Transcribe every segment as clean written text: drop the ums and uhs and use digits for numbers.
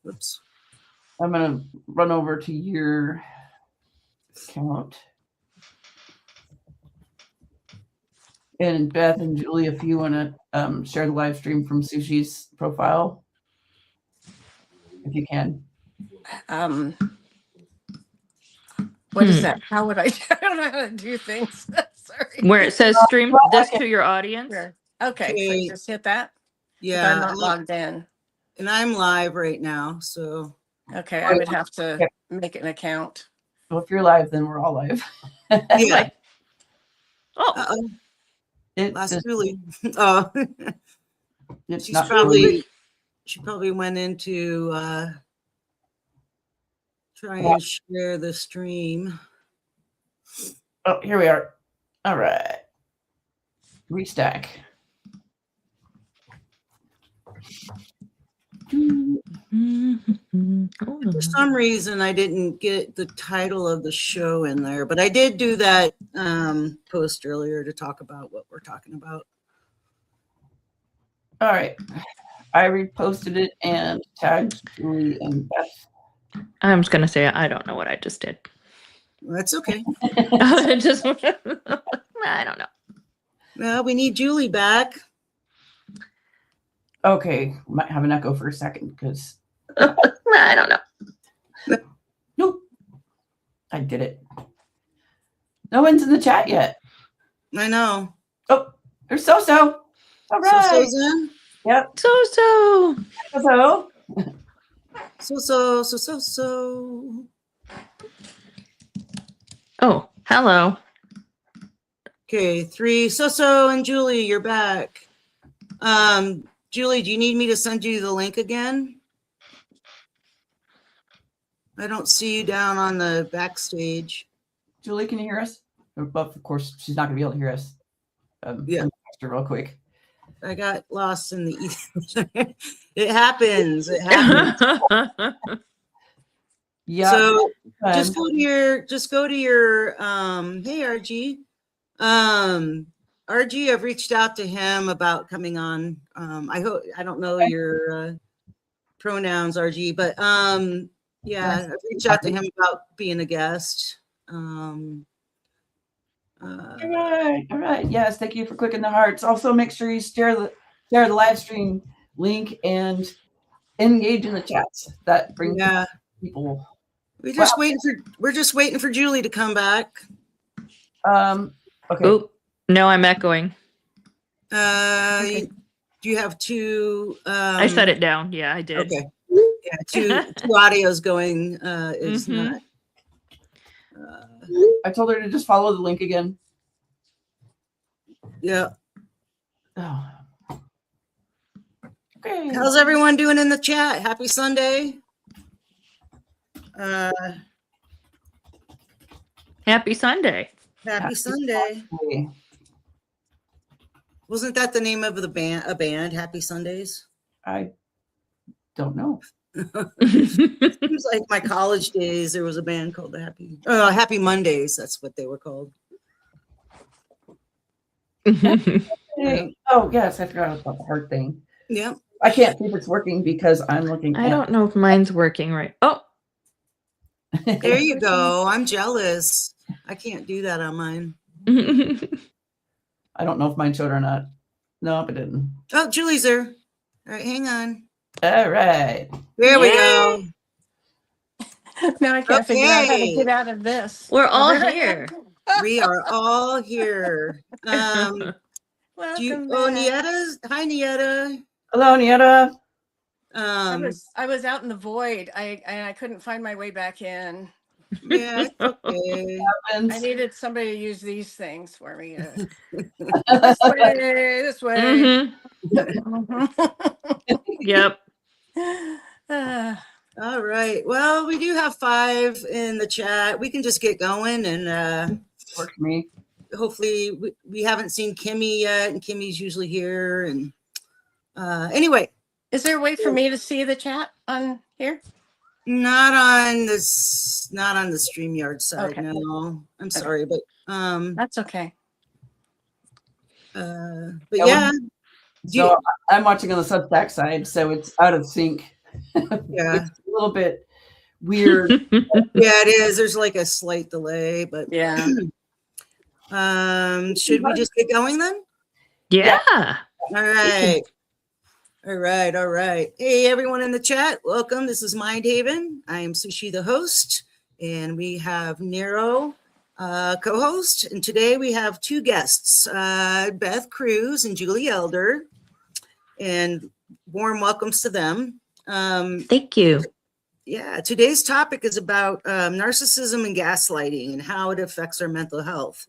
Whoops. I'm going to run over to your account. And Beth and Julie, if you want to share the live stream from Sushi's profile, if you can. What is that? How would I don't know how to do things. Sorry. Where it says stream this to your audience. Sure. Okay, so just hit that. Yeah, I'm not logged in. And I'm live right now, so. Okay, I would have to make an account. Well, if you're live, then we're all live. Yeah. Oh. Uh-oh. Last Just, Julie. Oh. it's She's not probably, she probably went into try and share the stream. Oh, here we are. All right. Restack. For some reason, I didn't get the title of the show in there, but I did do that post earlier to talk about what we're talking about. All right. I reposted it and tagged Julie and Beth. I'm just going to say I don't know what I just did. Well, that's okay. Just, I don't know. Well, we need Julie back. Okay. Might have an echo for a second because I don't know. nope. I did it. No one's in the chat yet. I know. Oh, there's So. All right. So-so's in? Yep. So. So. Oh, hello. Okay, 3. So and Julie, you're back. Julie, do you need me to send you the link again? I don't see you down on the backstage. Julie, can you hear us? But of course, she's not going to be able to hear us. Yeah. Text her real quick. I got lost in the ether. It happens. It happens. Yeah. So just go to your hey RG. RG, I've reached out to him about coming on. I don't know your pronouns, RG, but yeah, I've reached out to him about being a guest. All right. Yes, thank you for clicking the hearts. Also, make sure you share the live stream link and engage in the chats. That brings people. We're just waiting for Julie to come back. Okay. Oop. No, I'm echoing. Okay. Do you have two? I shut it down. Yeah, I did. Okay. Yeah, two audios going. Is not. I told her to just follow the link again. Yeah. Oh. Okay. How's everyone doing in the chat? Happy Sunday. Happy Sunday. Happy Sunday. Wasn't that the name of the band? A band, Happy Sundays? I don't know. Seems like my college days, there was a band called the Happy Mondays. That's what they were called. Hey. Oh, yes, I forgot about the heart thing. Yeah. I can't see if it's working because I'm looking. I don't know if mine's working right. Oh. There you go. I'm jealous. I can't do that on mine. I don't know if mine showed or not. No, it didn't. Oh, Julie's there. All right, hang on. All right. There we go. Now I can't figure out how to get out of this. We're all here. We are all here. Welcome Hi, Nieta. Hello, Nieta. I was out in the void. I couldn't find my way back in. Yeah, it's okay. I needed somebody to use these things for me. This way. Yep. All right. Well, we do have 5 in the chat. We can just get going and work for me. Hopefully we haven't seen Kimmy yet, and Kimmy's usually here. And anyway, is there a way for me to see the chat on here? Not on the StreamYard side. Okay. No, I'm sorry, but that's okay. But yeah. So I'm watching on the Substack side, so it's out of sync. Yeah. It's a little bit weird. Yeah, it is. There's like a slight delay, but Yeah. should we just get going then? Yeah. All right. All right. All right. Hey, everyone in the chat. Welcome. This is Mind Haven. I am Sushi, the host, and we have Nero, co-host. And today we have two guests, Beth Cruz and Julie Elder, and warm welcomes to them. Thank you. Yeah, today's topic is about narcissism and gaslighting and how it affects our mental health.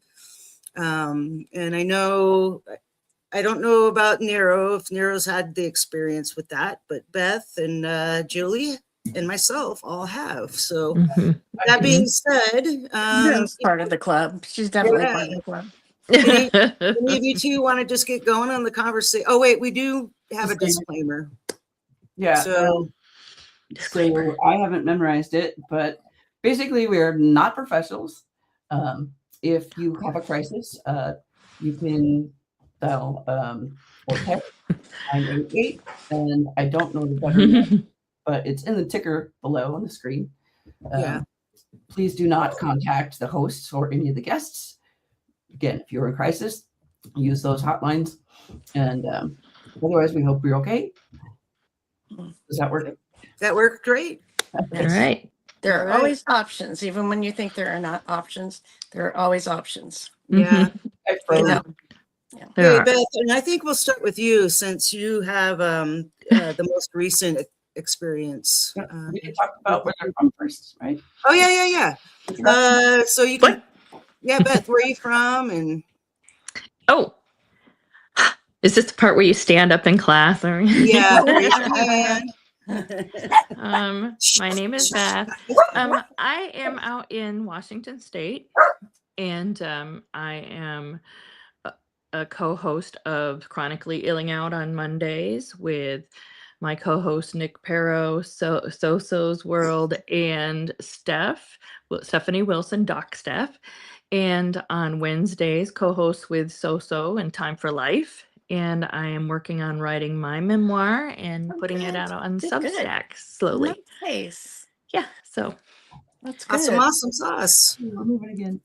And I don't know about Nero, if Nero's had the experience with that, but Beth and Julie and myself all have. So that being said, Nero's part of the club. She's definitely part of the club. any of you two want to just get going on the conversation? Oh, wait, we do have a disclaimer. Yeah. So I haven't memorized it, but basically we are not professionals. If you have a crisis, you can dial or text 988, and I don't know the better, but it's in the ticker below on the screen. Yeah. Please do not contact the hosts or any of the guests. Again, if you're in crisis, use those hotlines, and otherwise we hope you're okay. Does that work? that worked great. All right. There are All right. always options, even when you think there are not options. There are always options. Yeah. I froze. Yeah. There Hey, are. Beth, and I think we'll start with you since you have the most recent experience. We can talk about where they're from first, right? Oh, yeah. So you can, yeah, Beth, where are you from? And Oh, is this the part where you stand up in class? Or... yeah, raise your hand. My name is Beth. I am out in Washington State, and I am a co-host of Chronically Illing Out on Mondays with my co-host Nick Perro, So-So's World, and Stephanie Wilson, Doc Steph. And on Wednesdays, co-host with So-So and Time for Life. And I am working on writing my memoir and putting it out on Substack slowly. Nice. Yeah, so That's good. Awesome sauce. I'll move it again.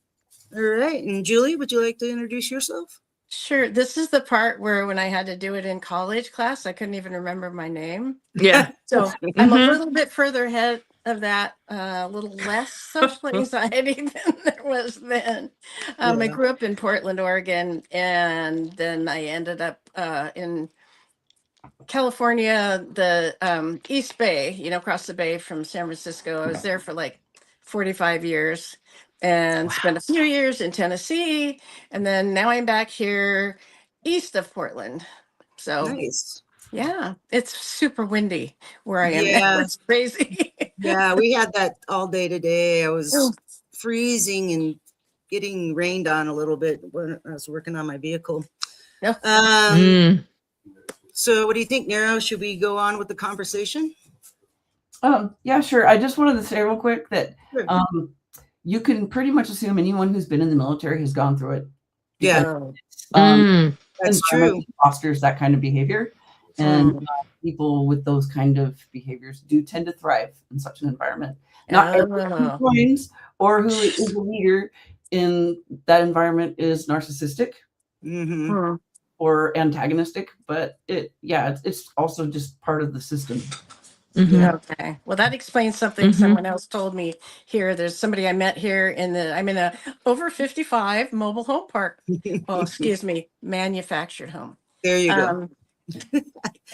All right. And Julie, would you like to introduce yourself? Sure. This is the part where when I had to do it in college class, I couldn't even remember my name. yeah. So I'm a little bit further ahead of that, a little less social anxiety than there was then. I grew up in Portland, Oregon, and then I ended up in California, the East Bay, across the bay from San Francisco. I was there for like 45 years and spent a few years in Tennessee. And then now I'm back here east of Portland. So Nice. yeah, it's super windy where I am. Yeah. It's crazy. Yeah, we had that all day today. I was freezing and getting rained on a little bit when I was working on my vehicle. So what do you think, Nero? Should we go on with the conversation? Yeah, sure. I just wanted to say real quick that you can pretty much assume anyone who's been in the military has gone through it. Yeah, That's true. Fosters that kind of behavior, and people with those kind of behaviors do tend to thrive in such an environment. Not everyone who joins or who is a leader in that environment is narcissistic or antagonistic, but it's also just part of the system. Okay. Well, that explains something someone else told me here. There's somebody I met here I'm in a over 55 mobile home park. Oh, excuse me, manufactured home. There you go.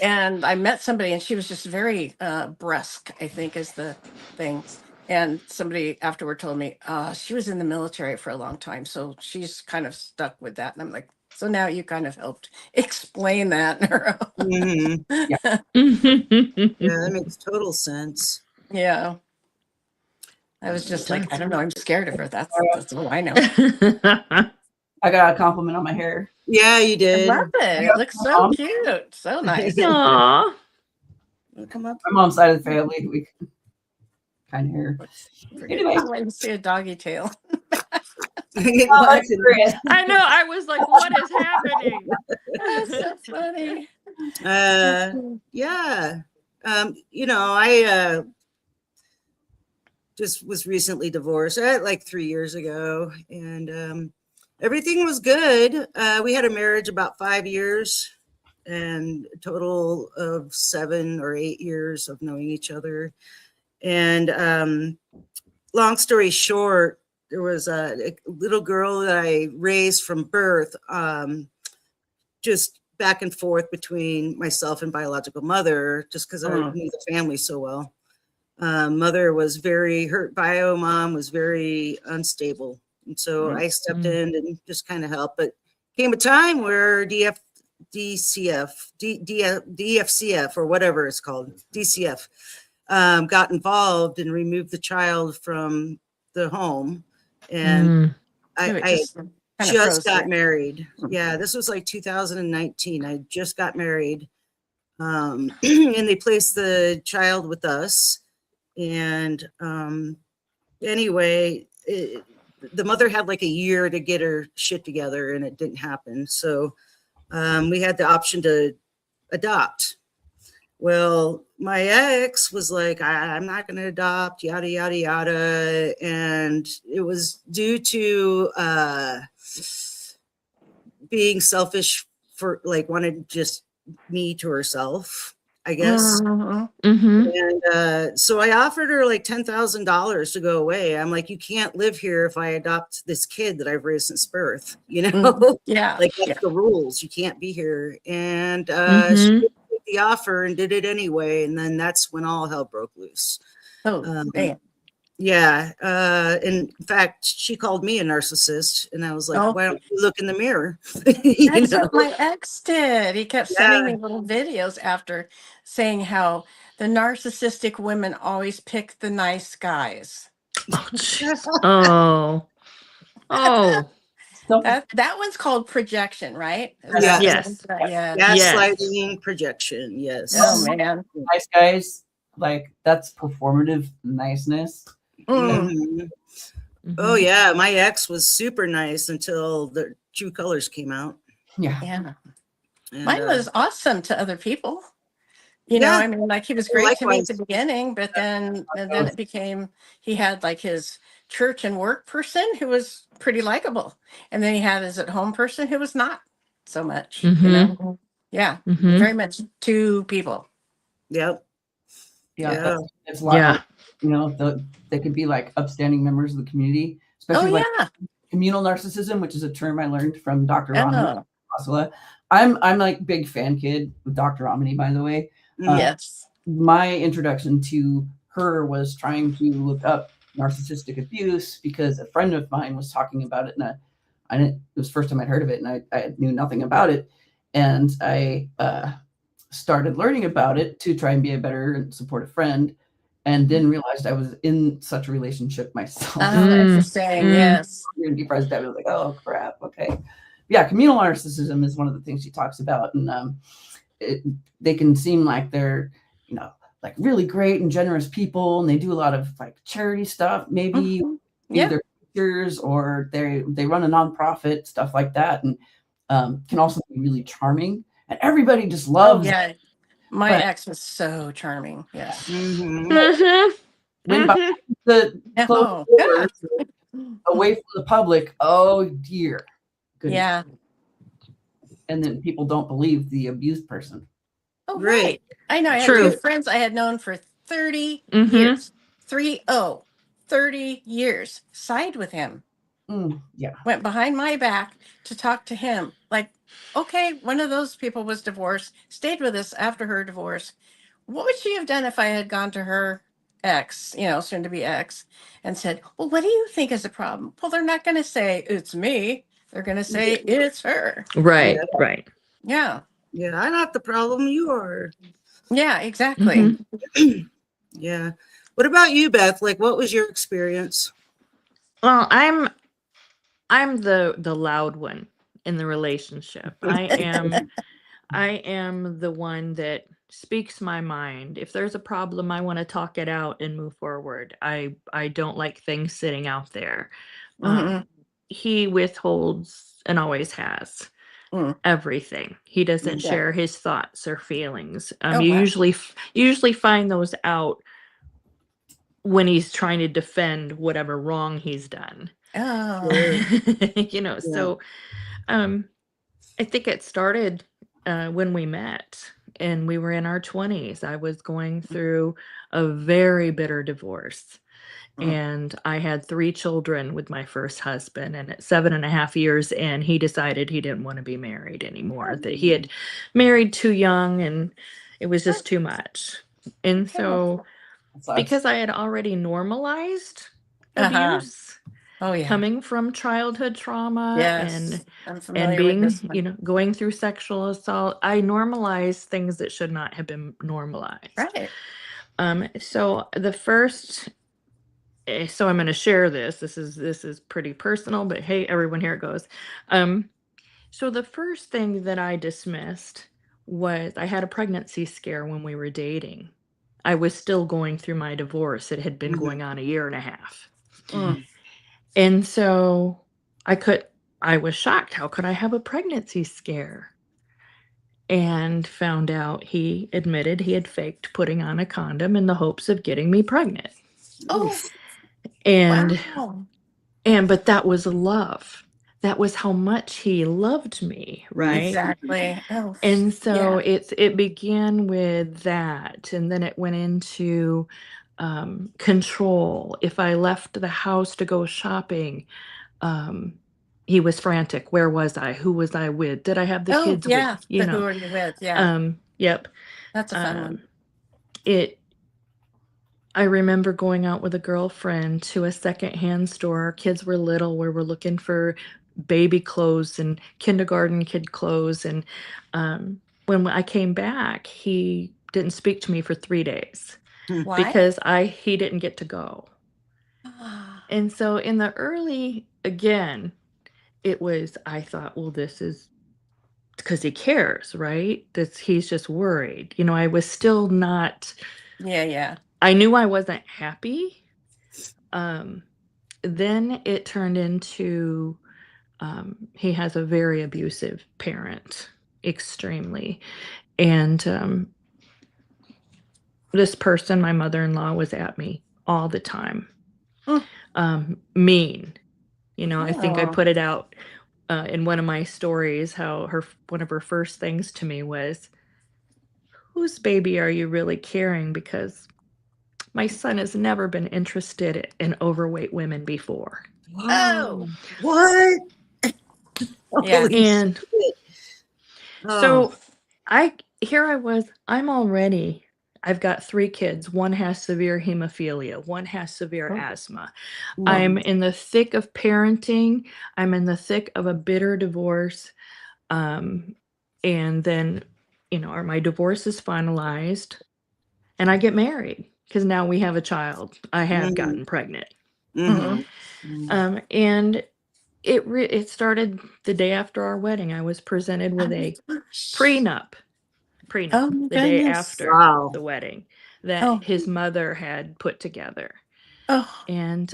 And I met somebody and she was just very brusque, I think is the thing. And somebody afterward told me she was in the military for a long time. So she's kind of stuck with that. And I'm like, so now you kind of helped explain that. Yeah, that makes total sense. Yeah. I was just like, I don't know. I'm scared of her. That's all I know. I got a compliment on my hair. Yeah, you did. I love it. It looks so cute. So nice. Aww. Come up. My mom's side of the family, we kind of hair. Anyway, I want to see a doggy tail. I know. I was like, what is happening? That's so funny. Yeah. I just was recently divorced like 3 years ago, and everything was good. We had a marriage about 5 years and a total of 7 or 8 years of knowing each other. And long story short, there was a little girl that I raised from birth, just back and forth between myself and biological mother, just because I knew the family so well. Mother was very hurt. Bio mom was very unstable. And so I stepped in and just kind of helped. But came a time where DFCF or whatever it's called, DCF, got involved and removed the child from the home. And I just got married. Yeah, this was like 2019. I just got married. And they placed the child with us. And anyway, the mother had like a year to get her shit together, and it didn't happen. So we had the option to adopt. Well, my ex was like, I'm not going to adopt, yada, yada, yada. And it was due to being selfish, for like wanted just me to herself, I guess. And so I offered her like $10,000 to go away. I'm like, you can't live here if I adopt this kid that I've raised since birth, Yeah. Like that's the rules. You can't be here. And she took the offer and did it anyway. And then that's when all hell broke loose. Yeah. In fact, she called me a narcissist, and I was like, why don't you look in the mirror? That's what my ex did. He kept sending me little videos after saying how the narcissistic women always pick the nice guys. Oh. That one's called projection, right? Yes. Gaslighting, projection. Yes. Oh man. Nice guys, like that's performative niceness. Oh yeah, my ex was super nice until the true colors came out. Yeah. And, mine was awesome to other people. I mean, like he was great to me at the beginning, but then it became, he had like his church and work person who was pretty likable, and then he had his at home person who was not so much. Very much two people. Yep. It's a lot of, they could be like upstanding members of the community, especially communal narcissism, which is a term I learned from Dr. Romney. I'm like big fan kid with Dr. Romney, by the way. Yes. My introduction to her was trying to look up narcissistic abuse because a friend of mine was talking about it, and it was the first time I'd heard of it, and I knew nothing about it. And I started learning about it to try and be a better and supportive friend, and then realized I was in such a relationship myself. Oh, interesting. Yes. And depressed. I was like, oh crap. Okay. Yeah. Communal narcissism is one of the things she talks about. And they can seem like they're, like really great and generous people. And they do a lot of like charity stuff, maybe either teachers or they run a nonprofit, stuff like that. And can also be really charming. And everybody just loves them. My ex was so charming. Yes. When behind the closed doors, away from the public, oh dear. Goodness. Yeah. And then people don't believe the abused person. Oh, right. I know. I had two friends I had known for 30 years. 30 years. Side with him. Went behind my back to talk to him. Like, okay, one of those people was divorced, stayed with us after her divorce. What would she have done if I had gone to her ex, soon to be ex, and said, well, what do you think is the problem? Well, they're not going to say it's me. They're going to say it's her. Right. Yeah. Yeah, I'm not the problem. You are. Yeah, exactly. Yeah. What about you, Beth? Like, what was your experience? Well, I'm the loud one in the relationship. I am the one that speaks my mind. If there's a problem, I want to talk it out and move forward. I don't like things sitting out there. He withholds and always has. everything. He doesn't Yeah. share his thoughts or feelings. Oh, You wow. usually find those out when he's trying to defend whatever wrong he's done. Oh. Sure. So I think it started when we met and we were in our 20s. I was going through a very bitter divorce. And I had 3 children with my first husband. And at 7.5 years in, he decided he didn't want to be married anymore, that he had married too young and it was just too much. And so, because I had already normalized abuse, Oh, yeah. coming from childhood trauma Yes. I'm and familiar with this being, one. going through sexual assault, I normalized things that should not have been normalized. Right. So the first, so I'm going to share this. This is pretty personal, but hey, everyone, here it goes. So the first thing that I dismissed was I had a pregnancy scare when we were dating. I was still going through my divorce. It had been going on 1.5 years. And so I was shocked. How could I have a pregnancy scare? And found out he admitted he had faked putting on a condom in the hopes of getting me pregnant. Oh, And wow. but that was love. That was how much he loved me, right? Exactly. Oh, And so yeah. it began with that, and then it went into control. If I left the house to go shopping, he was frantic. Where was I? Who was I with? Did I have the Oh, kids yeah. with? You But who know. are you with? Yeah. Yep. That's a fun one. I remember going out with a girlfriend to a secondhand store. Our kids were little. We were looking for baby clothes and kindergarten kid clothes. And when I came back, he didn't speak to me for 3 days Why? because he didn't get to go. And so in the early, again, I thought, well, this is because he cares, right? He's just worried. I was still not. Yeah. I knew I wasn't happy. Then it turned into he has a very abusive parent, extremely. And this person, my mother-in-law, was at me all the time. Mean. I think I put it out in one of my stories how one of her first things to me was, whose baby are you really carrying? Because my son has never been interested in overweight women before. Oh. What? Yeah. Holy And shit. so I've got 3 kids. One has severe hemophilia. One has severe asthma. I'm in the thick of parenting. I'm in the thick of a bitter divorce. And then, my divorce is finalized and I get married because now we have a child. I have gotten pregnant. And it started the day after our wedding. I was presented with a prenup Oh, my the day goodness. after Wow. the wedding that his mother had put together. Oh. And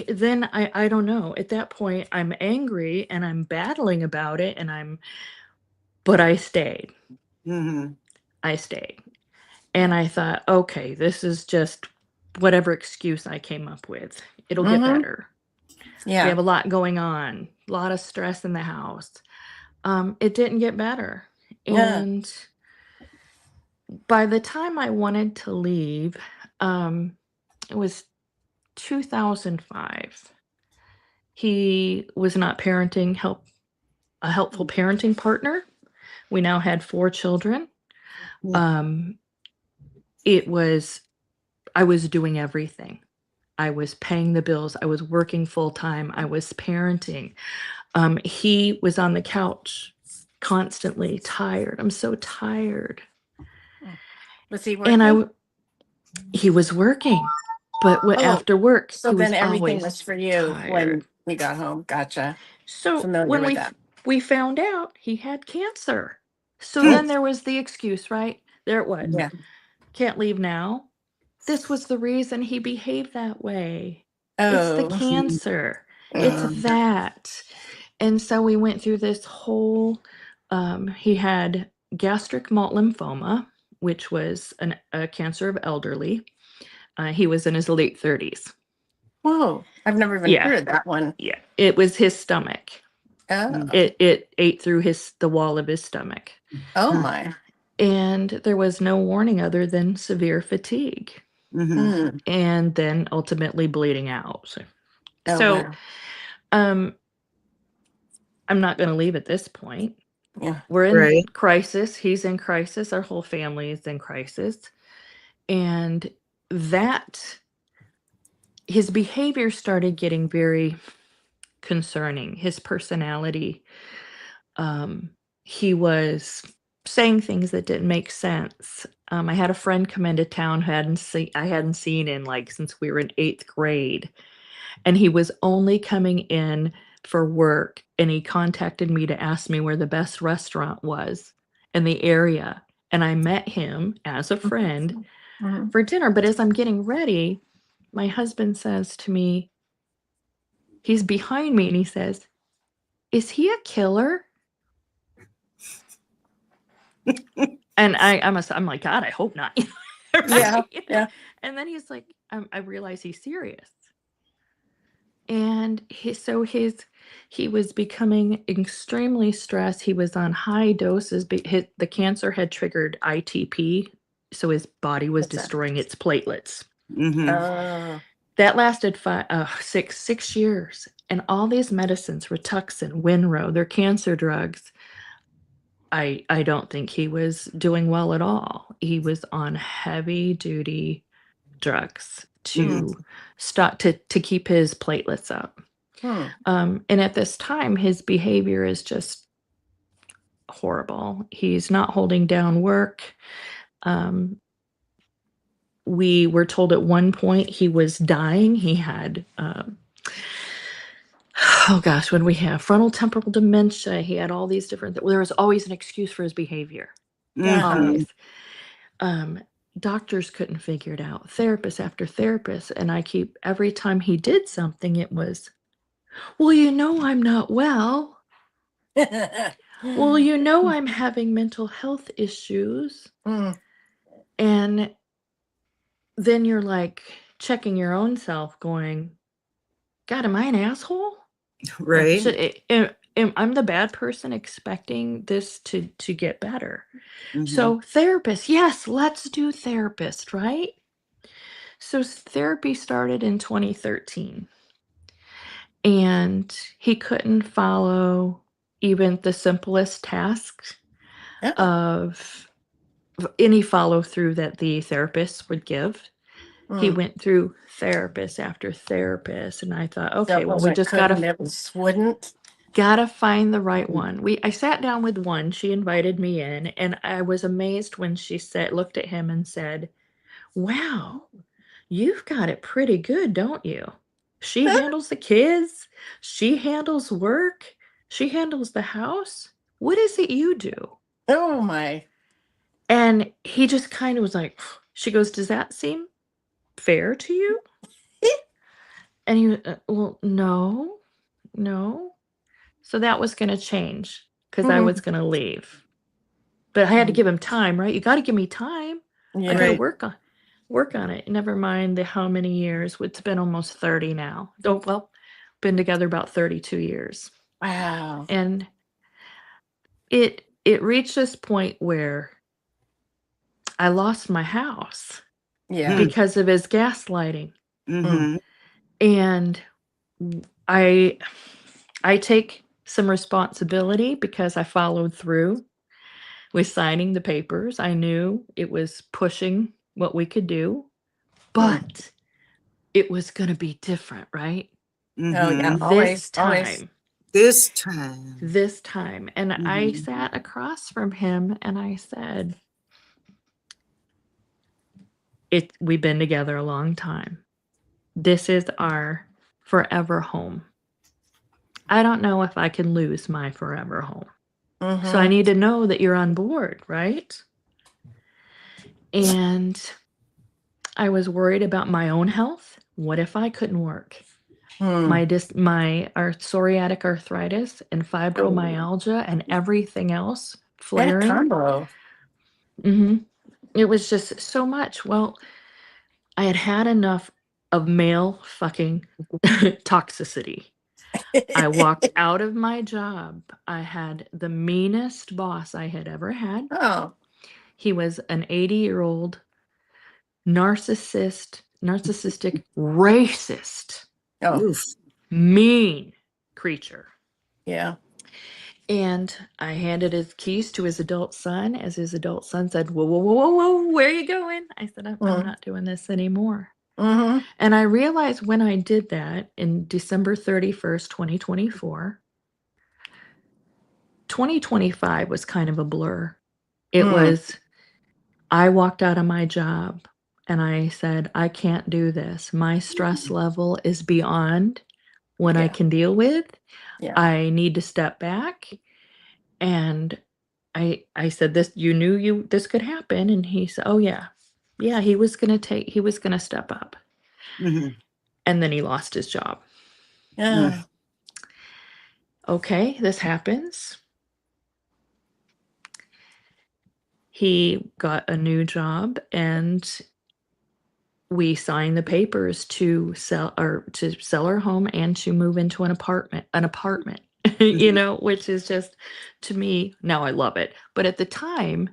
then I don't know, at that point I'm angry and I'm battling about it, but I stayed. I stayed. And I thought, okay, this is just whatever excuse I came up with. It'll get better. Yeah. We have a lot going on, a lot of stress in the house. It didn't get better. Yeah. And by the time I wanted to leave, it was 2005. He was not a helpful parenting partner. We now had 4 children. I was doing everything. I was paying the bills. I was working full time. I was parenting. He was on the couch constantly tired. I'm so tired. Was he working? And he was working, but after work, so he was then everything always was for you tired. when we got home. Gotcha. So Familiar when with that. we found out he had cancer. So then there was the excuse, right? There it was. Yeah. Can't leave now. This was the reason he behaved that way. Oh. It's the cancer. It's that. And so we went through this whole, he had gastric malt lymphoma, which was a cancer of elderly. He was in his late 30s. Whoa, I've never even Yeah. heard of that one. Yeah. It was his stomach. Oh, It ate through the wall of his stomach. oh my. And there was no warning other than severe fatigue. Mm. And then ultimately bleeding out. Oh, So, wow. I'm not going to leave at this point. Yeah. We're in Right. crisis. He's in crisis. Our whole family is in crisis. And his behavior started getting very concerning. His personality, he was saying things that didn't make sense. I had a friend come into town I hadn't seen in since we were in 8th grade. And he was only coming in for work, and he contacted me to ask me where the best restaurant was in the area. And I met him as a friend Mhm. for dinner. But as I'm getting ready, my husband says to me, he's behind me, and he says, "Is he a killer?" And I'm like, God, I hope not. Yeah, yeah. And then he's like, I realize he's serious. And he was becoming extremely stressed. He was on high doses. The cancer had triggered ITP, so his body was What's that? destroying its platelets. Oh, That lasted 6 years. And all these medicines, Rituxan, Winrow, they're cancer drugs. I don't think he was doing well at all. He was on heavy duty drugs to stop to keep his platelets up. And at this time, his behavior is just horrible. He's not holding down work. We were told at one point he was dying. He had oh gosh, when we have frontal temporal dementia, he had all these different. There was always an excuse for his behavior. Always. Doctors couldn't figure it out. Therapist after therapist, and every time he did something, it was, well, I'm not well. Well, I'm having mental health issues. And then you're like checking your own self, going, God, am I an asshole? Right. I'm the bad person expecting this to get better. Mhm. So therapist, yes, let's do therapist, right? So therapy started in 2013. And he couldn't follow even the simplest tasks of any follow through that the therapist would give. He went through therapist after therapist, and I thought, okay, well, we just gotta find the right one. I sat down with one. She invited me in, and I was amazed when she looked at him and said, "Wow, you've got it pretty good, don't you? She handles the kids. She handles work. She handles the house. What is it you do?" Oh my. And he just kind of was like, she goes, "Does that seem fair to you?" And he was, well, no. So that was going to change because I was going to leave. But I had to give him time, right? You got to give me time. Yeah. I got to Right. work on it. Never mind how many years. It's been almost 30 now. Oh, well, been together about 32 years. Wow. And it reached this point where I lost my house Yeah. because of his gaslighting. Mhm. And I take some responsibility because I followed through with signing the papers. I knew it was pushing what we could do, but it was going to be different, right? Oh yeah. Mhm. Always. This time. This time. And I Mhm. sat across from him and I said, we've been together a long time. This is our forever home. I don't know if I can lose my forever home. So I need to know that you're on board, right? And I was worried about my own health. What if I couldn't work? Hmm. my psoriatic arthritis and fibromyalgia and everything else What a flaring. combo. hmm It was just so much. Well, I had enough of male fucking toxicity. I walked out of my job. I had the meanest boss I had ever had. Oh. He was an 80-year-old narcissistic, racist, Oh. Oof. mean creature. Yeah. And I handed his keys to his adult son as his adult son said, whoa, whoa, whoa, whoa, whoa, where are you going? I said, I'm not doing this anymore. Mm-hmm. And I realized when I did that in December 31st, 2024, 2025 was kind of a blur. It was, I walked out of my job and I said, I can't do this. My stress level is beyond what I Yeah. can deal with. Yeah. I need to step back. And I said, this, you knew this could happen. And he said, oh yeah. Yeah, he was going to step up. hmm And then he lost his job. Yeah. Okay, this happens. He got a new job and we signed the papers to sell our home and to move into an apartment, which is just, to me, now I love it. But at the time,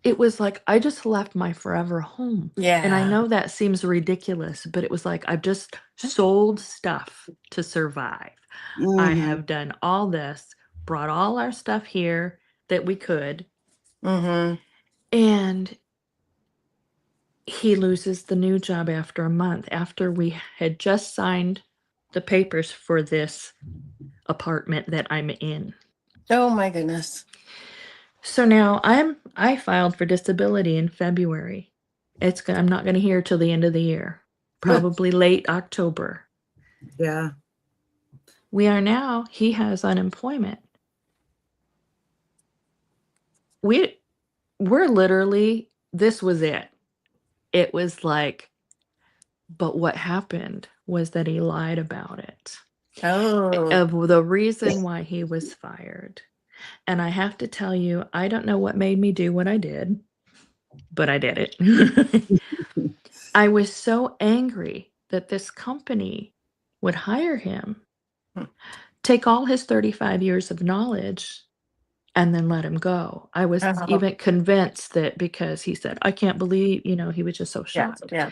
it was like, I just left my forever home. Yeah. And I know that seems ridiculous, but it was like, I've just sold stuff to survive. I have done all this, brought all our stuff here that we could. Mm-hmm. And he loses the new job after a month, after we had just signed the papers for this apartment that I'm in. Oh my goodness. So now I filed for disability in February. I'm not going to hear till the end of the year, probably late October. Yeah. He has unemployment. We're literally, this was it. It was like, but what happened was that he lied about it. Oh. Of the reason why he was fired. And I have to tell you, I don't know what made me do what I did, but I did it. I was so angry that this company would hire him, take all his 35 years of knowledge, and then let him go. I was even convinced that because he said, I can't believe, he was just so shocked. Yeah.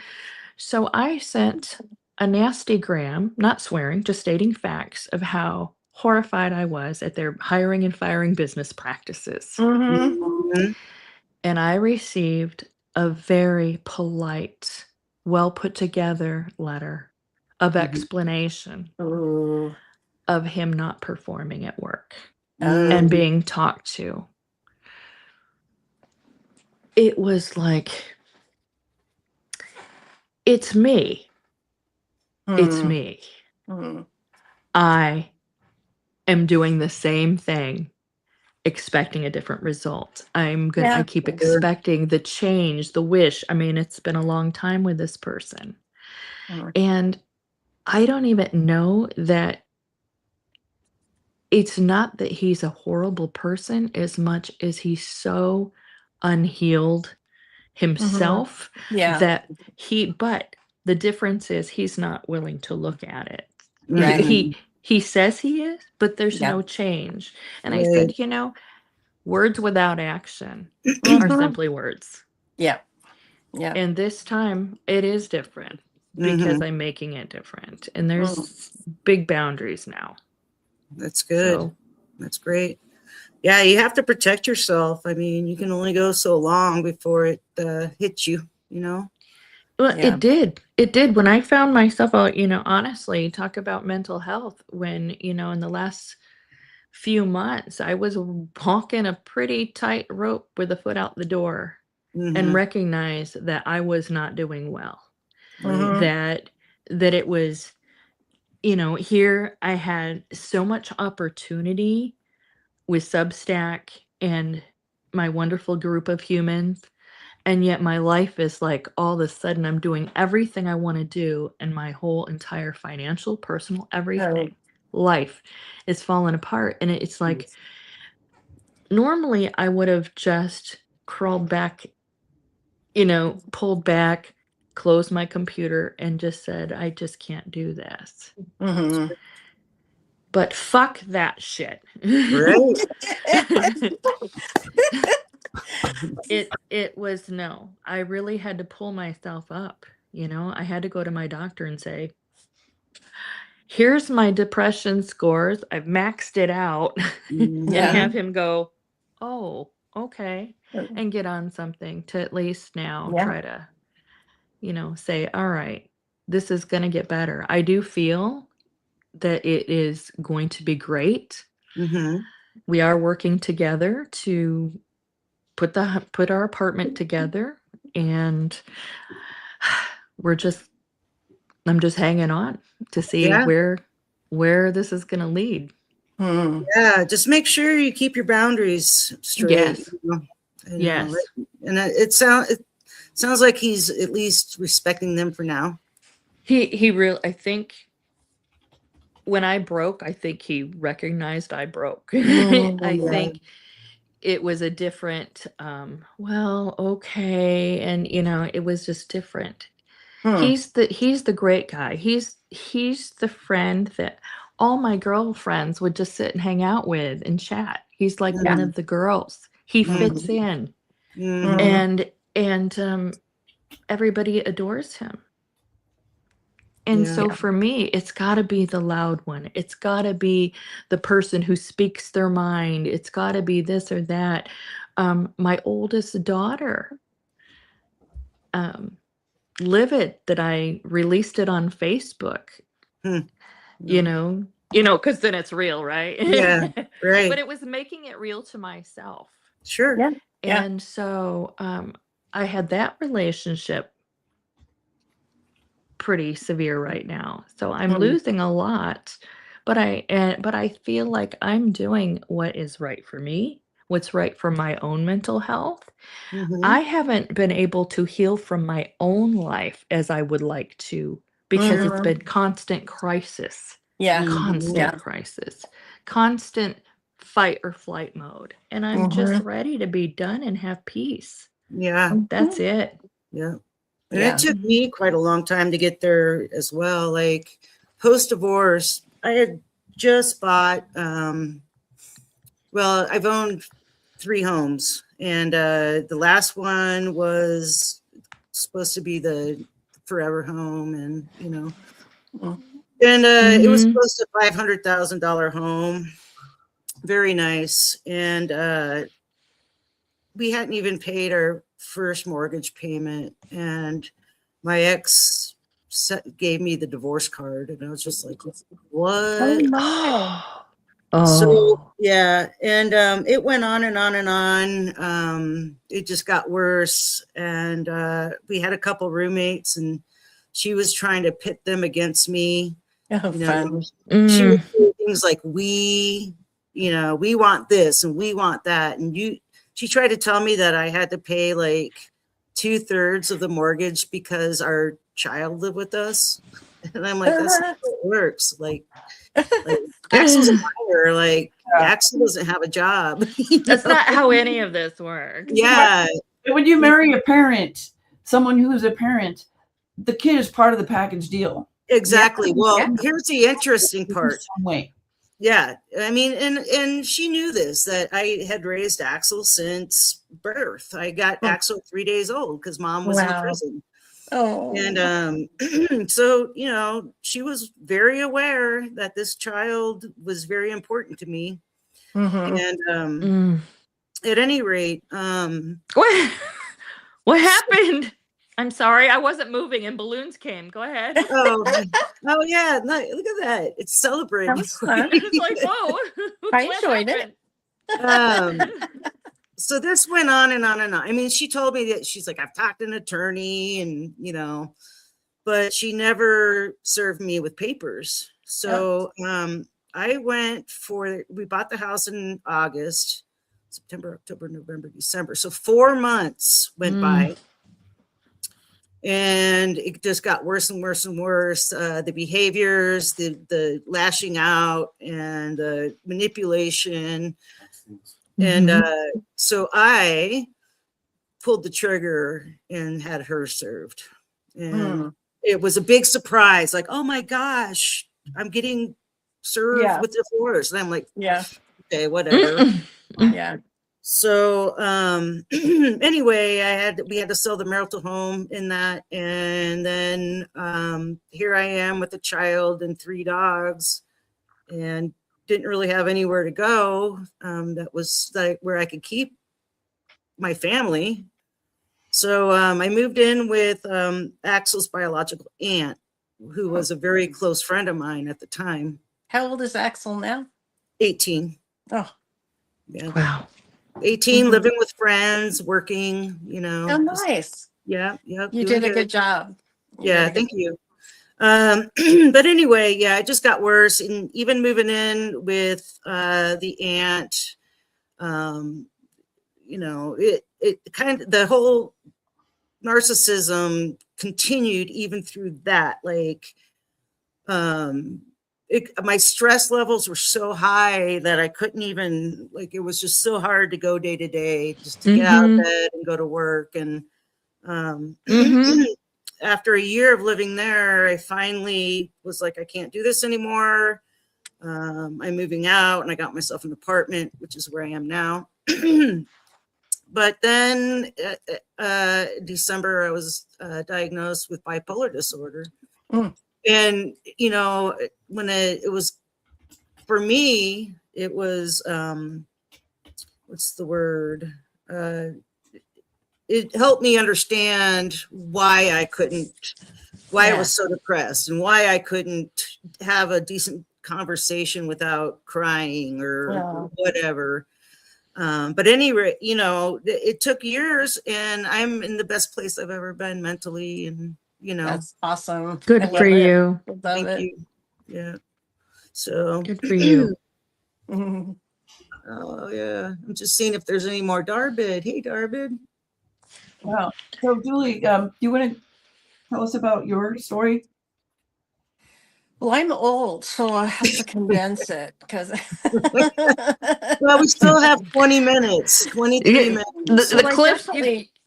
So I sent a nasty gram, not swearing, just stating facts of how horrified I was at their hiring and firing business practices. Mm-hmm. And I received a very polite, well put together letter of explanation Ooh. of him not performing at work Oh. and being talked to. It was like, it's me. It's me. I am doing the same thing, expecting a different result. I keep expecting the change, the wish. I mean, it's been a long time with this person. And I don't even know that it's not that he's a horrible person as much as he's so unhealed himself that but the difference is he's not willing to look at it. Right. He says he is, but there's no change. And I said, words without action are simply words. Yeah. Yeah. And this time it is different because I'm making it different. And there's big boundaries now. That's good. That's great. Yeah, you have to protect yourself. I mean, you can only go so long before it hits you, Well, it did. It did. When I found myself out, honestly, talk about mental health when, in the last few months, I was walking a pretty tight rope with a foot out the door and recognized that I was not doing well. That it was, here I had so much opportunity with Substack and my wonderful group of humans. And yet my life is like all of a sudden I'm doing everything I want to do, and my whole entire financial, personal, everything, life is falling apart. And it's like, normally I would have just crawled back, pulled back, closed my computer, and just said, I just can't do this. Mhm. But fuck that shit. Right. It was no. I really had to pull myself up. I had to go to my doctor and say, here's my depression scores. I've maxed it out. And Yeah. have him go, oh, okay, and get on something to at least now Yeah. try to, say, all right, this is going to get better. I do feel that it is going to be great. Mm-hmm. We are working together to put our apartment together, and I'm just hanging on to see Yeah. where this is going to lead. Mhm. Yeah, just make sure you keep your boundaries straight. Yes. Yes. And it sounds like he's at least respecting them for now. He really, I think when I broke, I think he recognized I broke. I think it was a different, well, okay. And, it was just different. He's the great guy. He's the friend that all my girlfriends would just sit and hang out with and chat. He's like one of the girls. He fits in, Mhm. and everybody adores him. And so for me, it's got to be the loud one. It's got to be the person who speaks their mind. It's got to be this or that. My oldest daughter, Livid, that I released it on Facebook, because then it's real, right? Yeah, right. But it was making it real to myself. Sure. Yeah. And so I had that relationship pretty severe right now. So I'm losing a lot, but I feel like I'm doing what is right for me, what's right for my own mental health. Mhm. I haven't been able to heal from my own life as I would like to, because it's been constant crisis. Yeah. Constant crisis. Constant fight or flight mode. And I'm just ready to be done and have peace. Yeah. That's it. Yeah. And it took me quite a long time to get there as well. Like post-divorce, I had just bought, I've owned 3 homes, and the last one was supposed to be the forever home, and it was close to $500,000 home. Very nice. And we hadn't even paid our first mortgage payment, and my ex gave me the divorce card, and I was just like, what? So yeah, and it went on and on and on. It just got worse, and we had a couple roommates, and she was trying to pit them against me. Fun. She would do things like, we want this and we want that, and she tried to tell me that I had to pay like 2/3 of the mortgage because our child lived with us. And I'm like, that's not how it works. Like Axel's a minor. Like Axel doesn't have a job. That's not how any of this works. Yeah. When you marry a parent, someone who is a parent, the kid is part of the package deal. Exactly. Well, here's the interesting part. Way. Yeah, I mean, and she knew this, that I had raised Axel since birth. I got Axel 3 days old because mom was in prison. And so, she was very aware that this child was very important to me. And at any rate, what happened? I'm sorry, I wasn't moving and balloons came. Go ahead. Oh yeah, look at that. It's celebrating. It's like, whoa. I enjoyed it. So this went on and on and on. I mean, she told me that she's like, I've talked to an attorney, and but she never served me with papers. So we bought the house in August. September, October, November, December. So 4 months went by. And it just got worse and worse and worse. The behaviors, the lashing out, and the manipulation. And so I pulled the trigger and had her served. And it was a big surprise. Like, oh my gosh, I'm getting served with divorce. And I'm like, okay, whatever. Yeah. So anyway, we had to sell the marital home in that. And then here I am with a child and 3 dogs, and didn't really have anywhere to go. That was like where I could keep my family. So I moved in with Axel's biological aunt, who was a very close friend of mine at the time. How old is Axel now? 18. Oh, yeah. Wow. 18, living with friends, working, you know. Oh, nice. Yeah. You did a good job. Yeah, thank you. But anyway, yeah, it just got worse. And even moving in with the aunt, you know, it kind of, the whole narcissism continued even through that. Like, my stress levels were so high that I couldn't even, like, it was just so hard to go day to day, just to get out of bed and go to work. And after a year of living there, I finally was like, I can't do this anymore. I'm moving out, and I got myself an apartment, which is where I am now. But then December, I was diagnosed with bipolar disorder. And, you know, when it was, for me, it was, what's the word? It helped me understand why I was so depressed, and why I couldn't have a decent conversation without crying or whatever. But anyway, you know, it took years, and I'm in the best place I've ever been mentally. And, you know, That's awesome. Good for you. Thank you. Yeah. So good for you. Oh yeah. I'm just seeing if there's any more Darbid. Hey, Darbid. Wow. So Julie, do you want to tell us about your story? Well, I'm old, so I have to condense it because. Well, we still have 20 minutes, 23 minutes.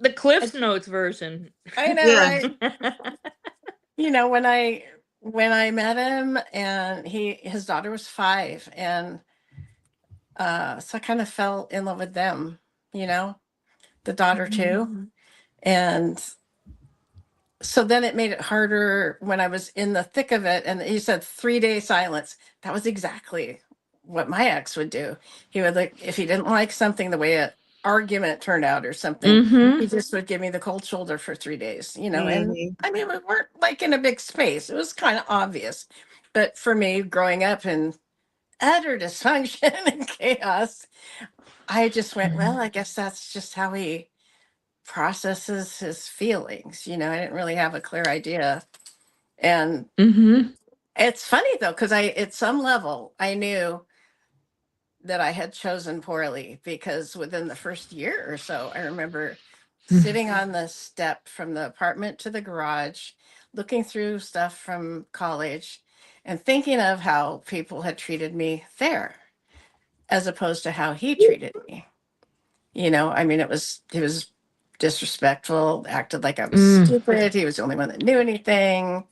The Cliff's Notes version. I know, right? You know, when I met him, and his daughter was 5, and so I kind of fell in love with them, you know, the daughter too. And so then it made it harder when I was in the thick of it. And he said 3-day silence. That was exactly what my ex would do. He would, like, if he didn't like something, the way an argument turned out or something, he just would give me the cold shoulder for 3 days, you know. And I mean, we weren't like in a big space. It was kind of obvious. But for me, growing up in utter dysfunction and chaos, I just went, well, I guess that's just how he processes his feelings. You know, I didn't really have a clear idea. And it's funny though, because at some level, I knew that I had chosen poorly, because within the first year or so, I remember sitting on the step from the apartment to the garage, looking through stuff from college and thinking of how people had treated me there as opposed to how he treated me. You know, I mean, he was disrespectful, acted like I was stupid. He was the only one that knew anything,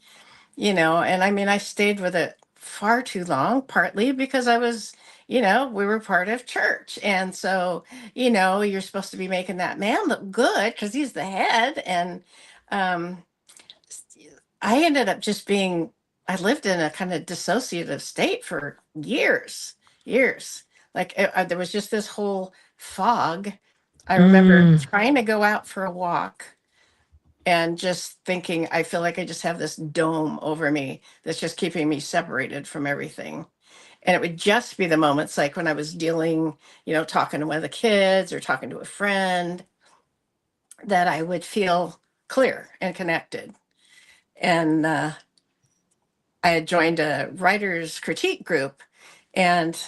you know. And I mean, I stayed with it far too long, partly because I was, you know, we were part of church. And so, you know, you're supposed to be making that man look good because he's the head. And I ended up just being, I lived in a kind of dissociative state for years. Like there was just this whole fog. I remember trying to go out for a walk and just thinking, I feel like I just have this dome over me that's just keeping me separated from everything. And it would just be the moments like when I was dealing, you know, talking to one of the kids or talking to a friend, that I would feel clear and connected. And I had joined a writer's critique group, and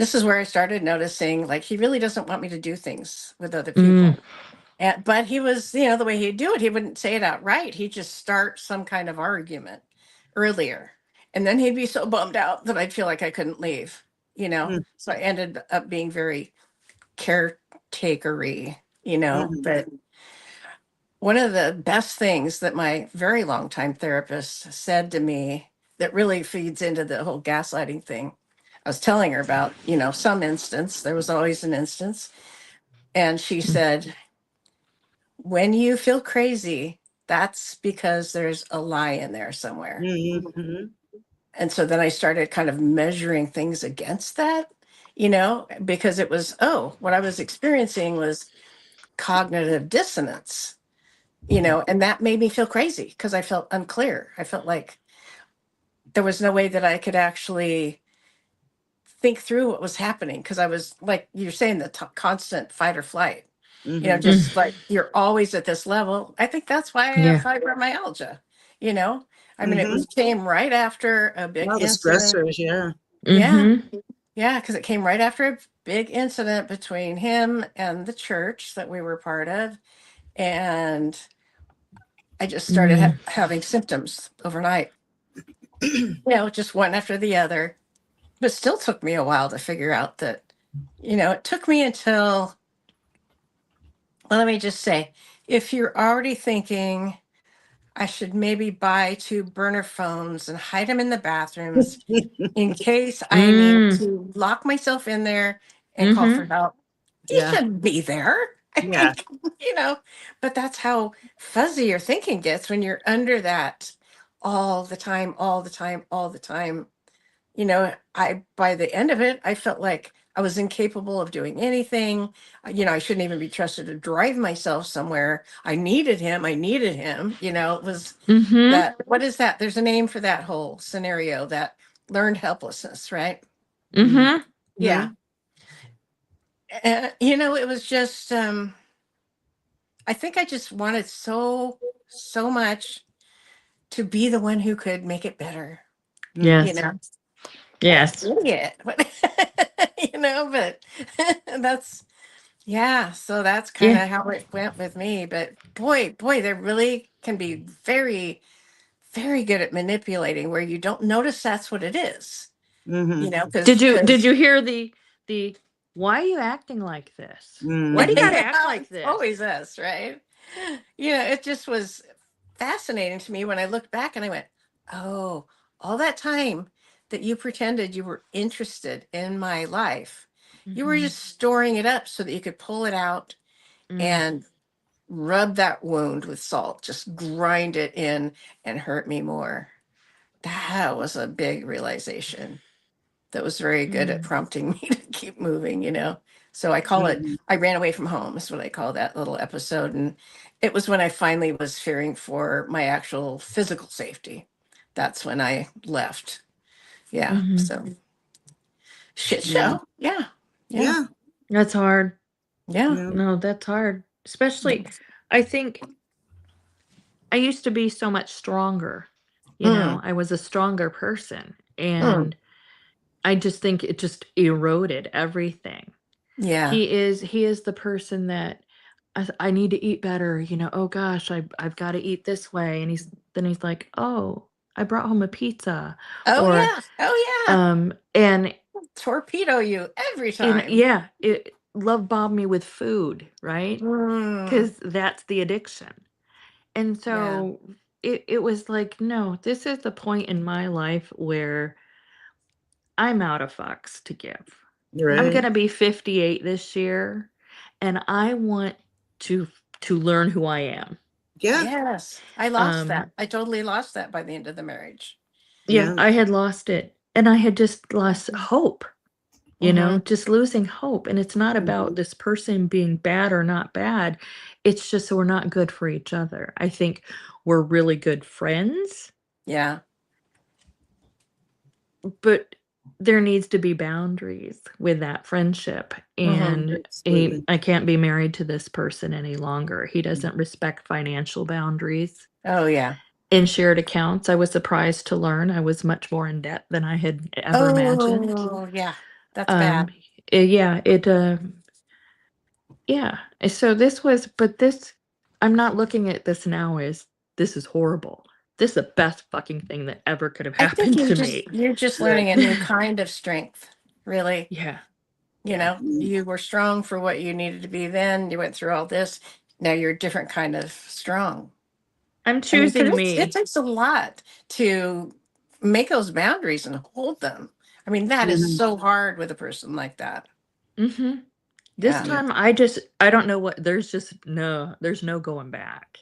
this is where I started noticing, like, he really doesn't want me to do things with other people. But he was, the way he'd do it, he wouldn't say it outright. He'd just start some kind of argument earlier. And then he'd be so bummed out that I'd feel like I couldn't leave, Mm. So I ended up being very caretakery, But one of the best things that my very long time therapist said to me that really feeds into the whole gaslighting thing, I was telling her about, some instance, there was always an instance. And she said, when you feel crazy, that's because there's a lie in there somewhere. Mm-hmm. And so then I started kind of measuring things against that, because it was, what I was experiencing was cognitive dissonance, and that made me feel crazy because I felt unclear. I felt like there was no way that I could actually think through what was happening because I was, like you're saying, the constant fight or flight. Mm-hmm. Just like you're always at this level. I think that's why I have fibromyalgia. I mean, it came right after a big All the incident. stressors, yeah. Yeah, because it came right after a big incident between him and the church that we were part of, and I just started having symptoms overnight. Just one after the other. But still took me a while to figure out that, it took me until, well, let me just say, if you're already thinking I should maybe buy 2 burner phones and hide them in the bathrooms in case I need to lock myself in there and call for help, you shouldn't be there. Yeah. But that's how fuzzy your thinking gets when you're under that all the time, all the time, all the time. By the end of it, I felt like I was incapable of doing anything. I shouldn't even be trusted to drive myself somewhere. I needed him. It was that, what is that? There's a name for that whole scenario, that learned helplessness, right? Yeah. It was just, I think I just wanted so much to be the one who could make it better. Yes. Yes. Yeah. But that's, so that's kind of how it went with me. But boy, they really can be very, very good at manipulating where you don't notice that's what it is. Did you hear the why are you acting like this? Why do you gotta act like this? Always us, right? It just was fascinating to me when I looked back and I went, oh, all that time that you pretended you were interested in my life, you were just storing it up so that you could pull it out and rub that wound with salt, just grind it in and hurt me more. That was a big realization that was very good at prompting me to keep moving, So I call it, I ran away from home is what I call that little episode. And it was when I finally was fearing for my actual physical safety. That's when I left. Yeah. So shit show. Yeah. That's hard. Yeah. No, that's hard. Especially, I think I used to be so much stronger. I was a stronger person. And I just think it just eroded everything. Yeah. He is the person that I need to eat better. Oh gosh, I've got to eat this way. And he's like, oh, I brought home a pizza. And torpedo you every time. It love bomb me with food, right? Because that's the addiction. And so it was like, no, this is the point in my life where I'm out of fucks to give. Right. I'm gonna be 58 this year, and I want to learn who I am. Yeah. Yes, I lost that. I totally lost that by the end of the marriage. Yeah, I had lost it, and I had just lost hope. Just losing hope, and it's not about this person being bad or not bad. It's just we're not good for each other. I think we're really good friends. Yeah. But there needs to be boundaries with that friendship. And I can't be married to this person any longer. He doesn't respect financial boundaries. Oh, yeah. In shared accounts, I was surprised to learn I was much more in debt than I had ever imagined. Oh, yeah. That's bad. Yeah, yeah. So I'm not looking at this now as this is horrible. This is the best fucking thing that ever could have I think happened to me. you're just learning a new kind of strength, really. Yeah. You know, you were strong for what you needed to be then. You went through all this. Now you're a different kind of strong. I'm choosing me. It takes a lot to make those boundaries and hold them. I mean, that is so hard with a person like that. Mm-hmm. This time I don't know what, there's no going back.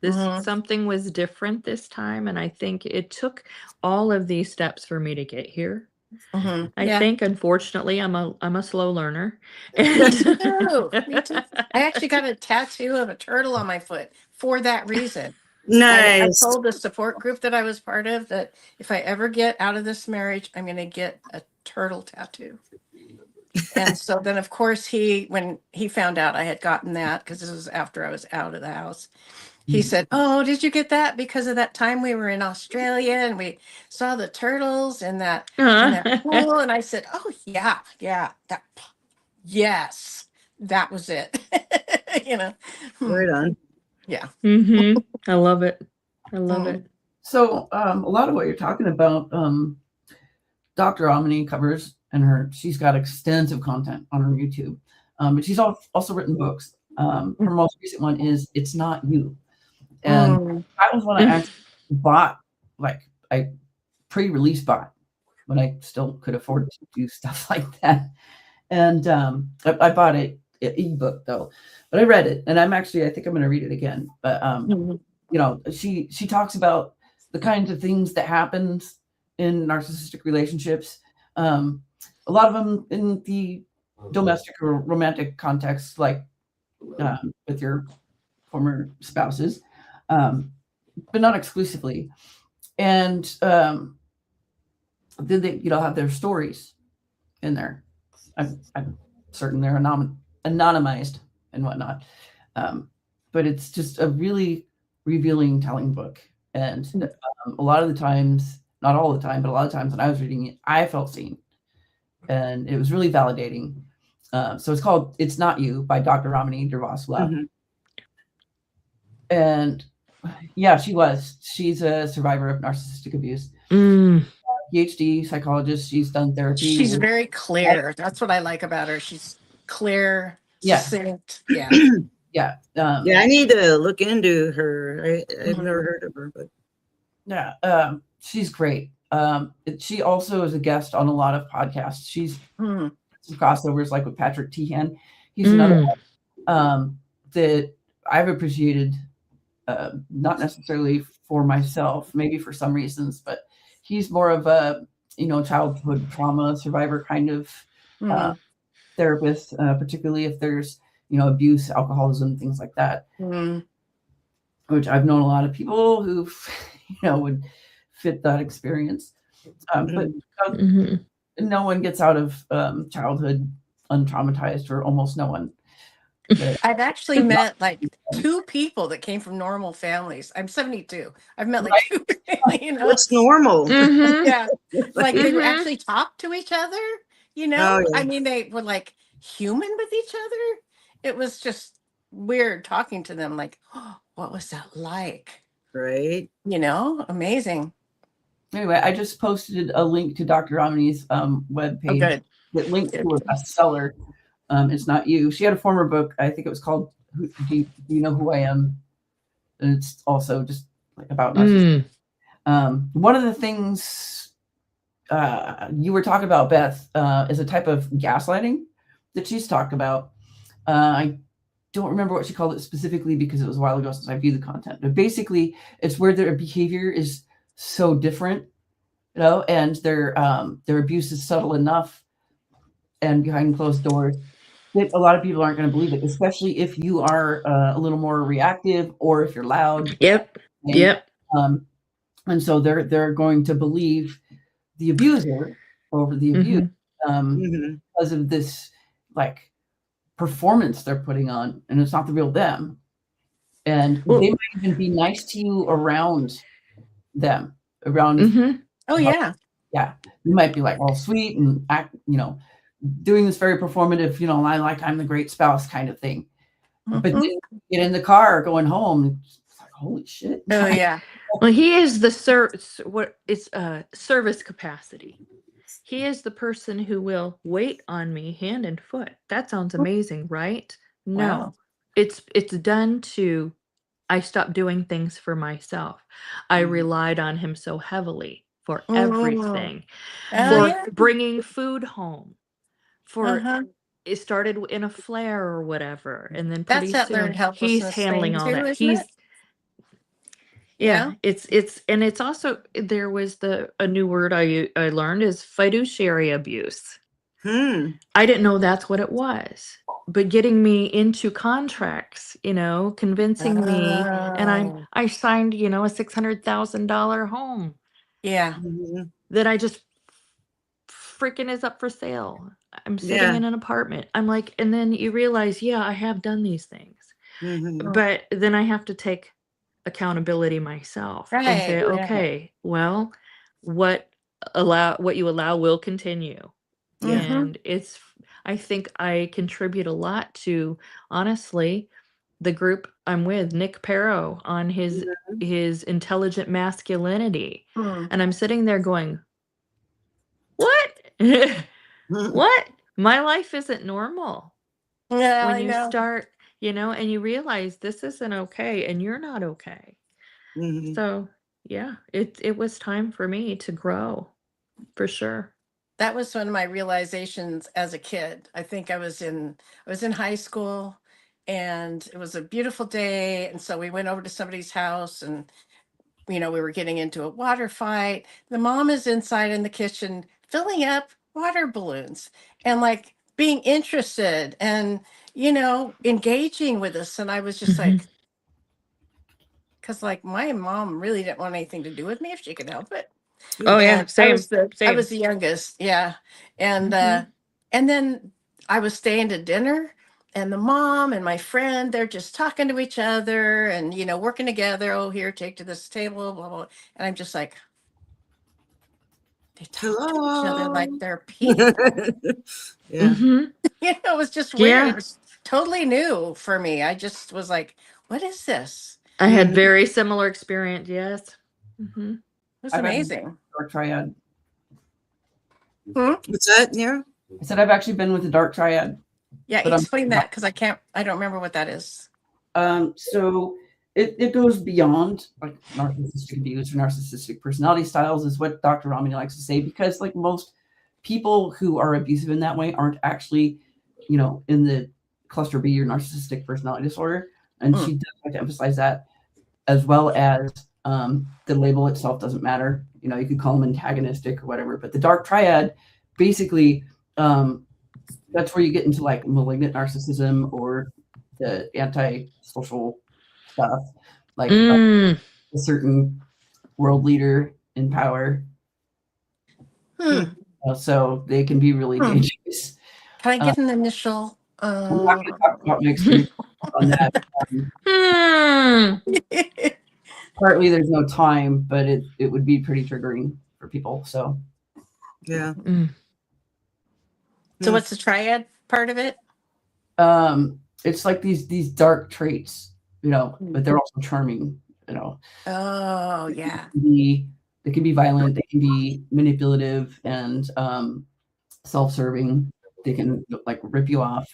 Something was different this time. And I think it took all of these steps for me to get here. I think, unfortunately, I'm a slow learner. Me too. I actually got a tattoo of a turtle on my foot for that reason. Nice. I told the support group that I was part of that if I ever get out of this marriage, I'm going to get a turtle tattoo. And so then, of course, when he found out I had gotten that, because this was after I was out of the house, he said, "Oh, did you get that because of that time we were in Australia and we saw the turtles in that pool?" And I said, "Oh, yeah, yes, that was it." You know, Right on. Yeah. I love it. I love it. So a lot of what you're talking about, Dr. Omni covers, and she's got extensive content on her YouTube, but she's also written books. Her most recent one is "It's Not You," and that was one I actually bought, like I pre-release bought when I still could afford to do stuff like that, and I bought it ebook though, but I read it, and I think I'm going to read it again. But you know, she talks about the kinds of things that happens in narcissistic relationships. A lot of them in the domestic or romantic context, like with your former spouses, but not exclusively. And then they, have their stories in there. I'm certain they're anonymized and whatnot. But it's just a really revealing, telling book. And a lot of the times, not all the time, but a lot of times when I was reading it, I felt seen. And it was really validating. So it's called "It's Not You" by Dr. Ramani Durvasula. And yeah, she's a survivor of narcissistic abuse. PhD psychologist. She's done therapy. She's very clear. That's what I like about her. She's clear, succinct. Yeah. Yeah. I need to look into her. I've never heard of her, but yeah, she's great. She also is a guest on a lot of podcasts. She's some crossovers, like with Patrick Teahan. He's another one that I've appreciated, not necessarily for myself, maybe for some reasons, but he's more of a childhood trauma survivor kind of therapist, particularly if there's abuse, alcoholism, things like that. Which I've known a lot of people who would fit that experience. But no one gets out of childhood untraumatized, or almost no one. I've actually met like 2 people that came from normal families. I'm 72. I've met like 2. What's normal? Yeah, like they would actually talk to each other. I mean, they were like human with each other. It was just weird talking to them. Like, oh, what was that like? Right. Amazing. Anyway, I just posted a link to Dr. Ramani's webpage that linked to a bestseller. "It's Not You." She had a former book, I think it was called "Do You Know Who I Am?" And it's also just like about narcissism. One of the things you were talking about, Beth, is a type of gaslighting that she's talked about. I don't remember what she called it specifically because it was a while ago since I viewed the content. But basically, it's where their behavior is so different, and their abuse is subtle enough and behind closed doors that a lot of people aren't going to believe it, especially if you are a little more reactive or if you're loud. And so they're going to believe the abuser over the abuse because of this like performance they're putting on, and it's not the real them. And they might even be nice to you around them, around. Oh yeah. Yeah, you might be like all sweet and act, doing this very performative, I'm the great spouse kind of thing. But then Mhm. you get in the car going home, it's like, holy shit. Oh yeah. Well, he is the service capacity. He is the person who will wait on me hand and foot. That sounds amazing, right? No. Wow. It's done to I stopped doing things for myself. I relied on him so heavily for everything. Oh For yeah. bringing food home. For Uh-huh. it started in a flare or whatever, and then That's pretty that soon learned he's helplessness handling thing all too, that. isn't it? Yeah, it's also there was a new word I learned is fiduciary abuse. I didn't know that's what it was, but getting me into contracts, convincing me, and Oh. I signed, a $600,000 home Yeah. that I just freaking is up for sale. I'm sitting Yeah. in an apartment. I'm like, and then you realize, yeah, I have done these things, but then I have to take accountability myself and say, Right. okay, well, what you allow will continue. Yeah. And I think I contribute a lot to, honestly, the group I'm with, Nick Perro, on his intelligent masculinity. Mm. And I'm sitting there going, what? What? My life isn't normal. Yeah, When I you know. start, and you realize this isn't okay and you're not okay. So yeah, it was time for me to grow, for sure. That was one of my realizations as a kid. I think I was in high school, and it was a beautiful day, and so we went over to somebody's house, and we were getting into a water fight. The mom is inside in the kitchen filling up water balloons and like being interested and engaging with us, and I was just like, because like my mom really didn't want anything to do with me if she could help it. Oh yeah, And I was same. the youngest, yeah. And and then I was staying to dinner, and the mom and my friend, they're just talking to each other and working together. Oh, here, take to this table, blah blah. And I'm just like, they talk to each other like Hello. they're people. Yeah. It was just weird. Yeah. It was totally new for me. I just was like, what is this? I had very similar experience. Yes. It was I've had amazing. dark triad. What's that, Nero? I said I've actually been with a dark triad. Yeah, But I'm- explain that, because I don't remember what that is. So it goes beyond like narcissistic abuse or narcissistic personality styles, is what Dr. Ramani likes to say, because like most people who are abusive in that way aren't actually, in the cluster B or narcissistic personality disorder. And she does like to emphasize that, as well as the label itself doesn't matter. You could call them antagonistic or whatever, but the dark triad, basically, that's where you get into like malignant narcissism or the anti-social stuff, like a certain world leader in power. So they can be really dangerous. Can I get an initial? I'm not going to talk about my experience on that. Partly there's no time, but it would be pretty triggering for people. So Yeah. So what's the triad part of it? It's like these dark traits, but they're also charming, Oh yeah. They can be violent, they can be manipulative and self-serving. They can like rip you off.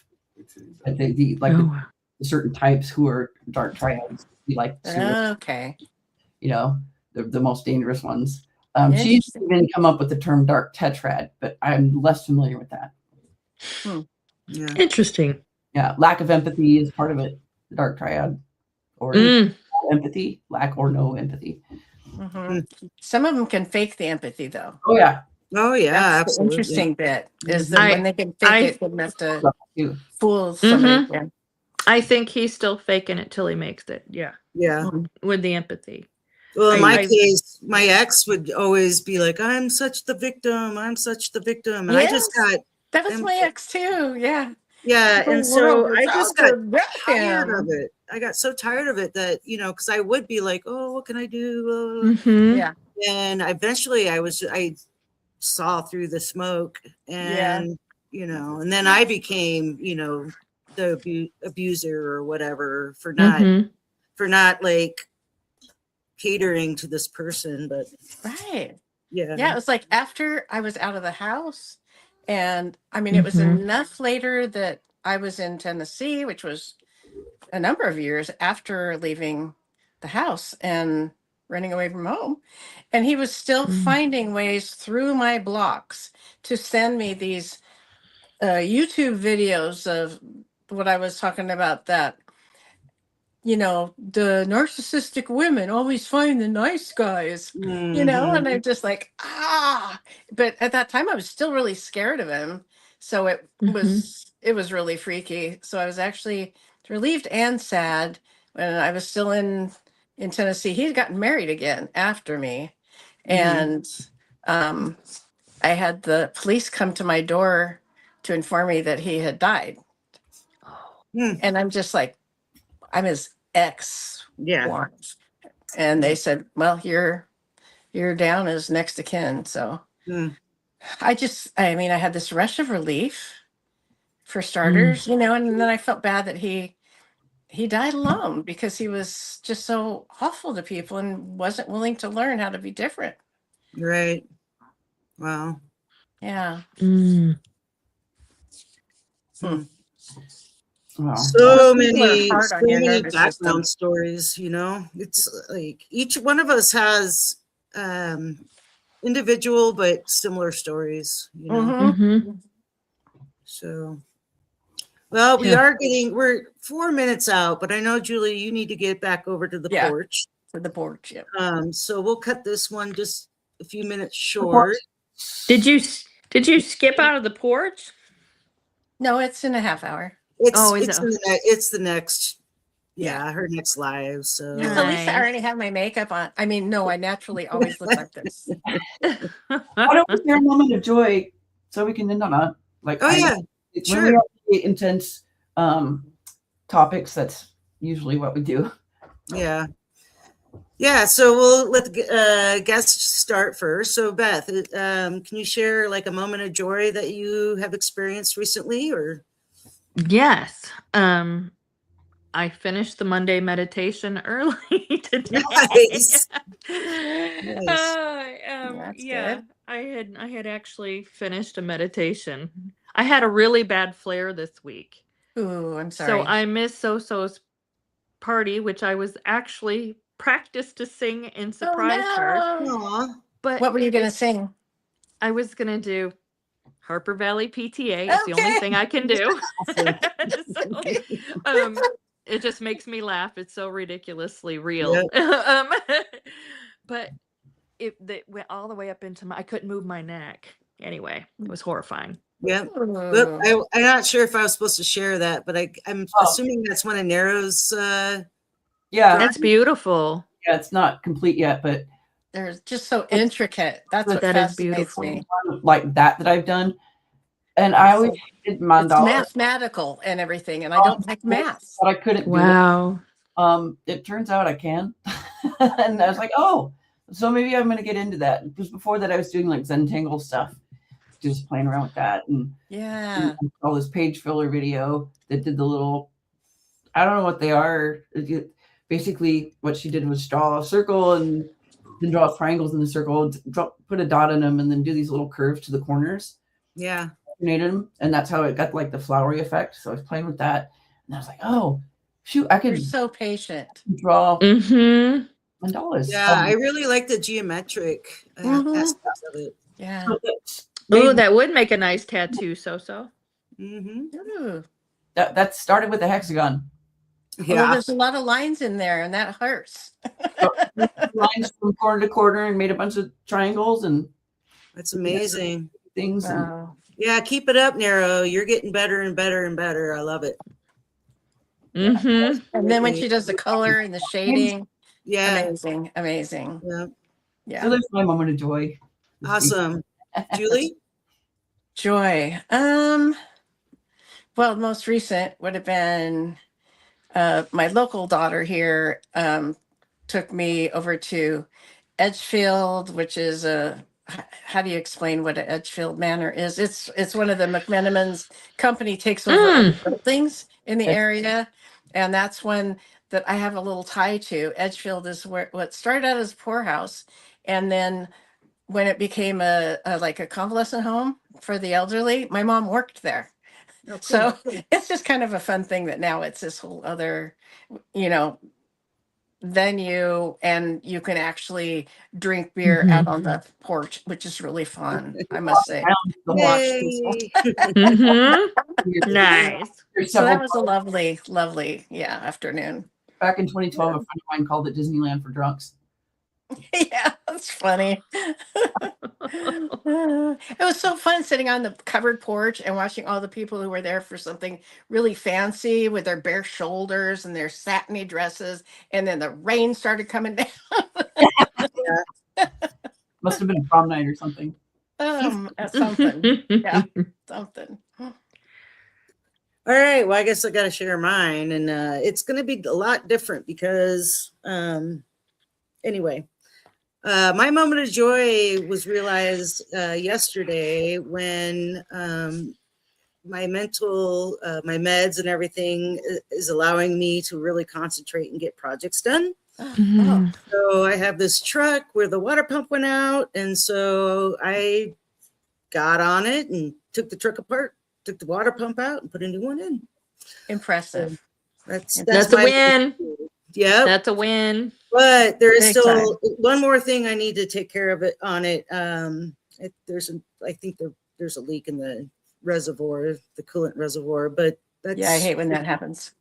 But the certain types who are dark triads, be like Okay. the most dangerous ones. She's even come up with the term dark tetrad, but I'm less familiar with that. Yeah. Interesting. Yeah, lack of empathy is part of it. The dark triad, or empathy, lack or no empathy. Some of them can fake the empathy, though. Oh yeah. Oh yeah. That's Absolutely. the interesting bit is that when they can fake it, they have to fool somebody. Yeah. I think he's still faking it till he makes it. Yeah. Yeah. With the empathy. Well, in my case, my ex would always be like, I'm such the victim. I'm such the victim. And I just got. That was my ex too. Yeah. Yeah. And so I just got tired him. of it. I got so tired of it that, because I would be like, oh, what can I do? Yeah. And eventually I saw through the smoke and, you know, and then I became, you know, the abuser or whatever for not like catering to this person. But Right. yeah. Yeah, it was like after I was out of the house, and I mean, it was enough later that I was in Tennessee, which was a number of years after leaving the house and running away from home. And he was still finding ways through my blocks to send me these YouTube videos of what I was talking about, that, you know, the narcissistic women always find the nice guys, you know, and I'm just like, but at that time I was still really scared of him. So it was really freaky. So I was actually relieved and sad when I was still in Tennessee. He had gotten married again after me. And I had the police come to my door to inform me that he had died. And I'm just like, I'm his ex wife. And they said, well, you're down as next of kin. So I mean, I had this rush of relief for starters, you know, and then I felt bad that he died alone because he was just so awful to people and wasn't willing to learn how to be different. Right. Wow. Yeah. Wow. So People many, are hard on your nervous background system. stories, you know. It's like each one of us has individual but similar stories, you know. So, well, we're 4 minutes out, but I know, Julie, you need to get back over to the porch. For the porch, yeah. So we'll cut this one just a few minutes short. Did you skip out of the porch? No, it's in a half hour. It's the next, her next live. So At least I already have my makeup on. I mean, no, I naturally always look like this. Why don't we share a moment of joy so we can end on a when we have intense topics, that's usually what we do. Yeah, so we'll let the guests start first. So Beth, can you share like a moment of joy that you have experienced recently? Or yes, I finished the Monday meditation early today. Nice. Yeah, I had actually finished a meditation. I had a really bad flare this week. Ooh, I'm sorry. So I missed So-So's party, which I was actually practiced to sing and surprise her. Aww. But what were you going to sing? I was going to do Harper Valley PTA. It's the only thing I can do. So, it just makes me laugh. It's so ridiculously real. But it went all the way up into I couldn't move my neck. Anyway, it was horrifying. Yeah. I'm not sure if I was supposed to share that, but I'm assuming that's one of Nero's. That's beautiful. Yeah, it's not complete yet, but they're just so intricate. That's what is beautiful. Me. Like that I've done. And I always did mandala. It's mathematical and everything, and I don't like math. But I couldn't do it. It turns out I can. And I was like, so maybe I'm going to get into that. Because before that, I was doing like Zentangle stuff, just playing around with that. And all this page filler video that did the little, I don't know what they are. Basically, what she did was draw a circle and then draw triangles in the circle, put a dot in them, and then do these little curves to the corners. Yeah. Them, and that's how it got like the flowery effect. So I was playing with that, and I was like, "Oh, shoot! I could." You're so patient. Draw mandalas. Yeah, I really like the geometric aspects of it. Yeah. That would make a nice tattoo. So. That started with the hexagon. Yeah, there's a lot of lines in there, and that hurts. Lines from corner to corner, and made a bunch of triangles, and that's amazing. Things. Wow. Yeah, keep it up, Nero. You're getting better and better and better. I love it. And then when she does the color and the shading, amazing. So that's my moment of joy. Awesome. Julie? Joy. Well, most recent would have been my local daughter here took me over to Edgefield, which is a how do you explain what an Edgefield Manor is? It's one of the McMenamins company takes over other buildings in the area, and that's one that I have a little tie to. Edgefield is where what started out as a poorhouse, and then when it became a like a convalescent home for the elderly, my mom worked there. Oh, cool. So it's just kind of a fun thing that now it's this whole other, you know, venue, and you can actually drink beer out on the porch, which is really fun, I must say. The watch people. Yay. Nice. There's So that several- was a lovely, lovely, afternoon. back in 2012, a friend of mine called it Disneyland for drunks. Yeah, that's funny. It was so fun sitting on the covered porch and watching all the people who were there for something really fancy with their bare shoulders and their satiny dresses, and then the rain started coming down. Must have been a prom night or something. Something. Yeah, something. All right. Well, I guess I got to share mine, and it's going to be a lot different because, anyway, my moment of joy was realized yesterday when my mental, my meds and everything is allowing me to really concentrate and get projects done. Oh, So I have this truck where the water pump went out, and so I got on it and took the truck apart, took the water pump out, and put a new one in. impressive. That's That's a my win. Yeah, That's a win. but there is Big still one more thing I need to take care of it on it. I think there's a leak in the reservoir, the coolant reservoir, but that's, Yeah, I hate when that happens.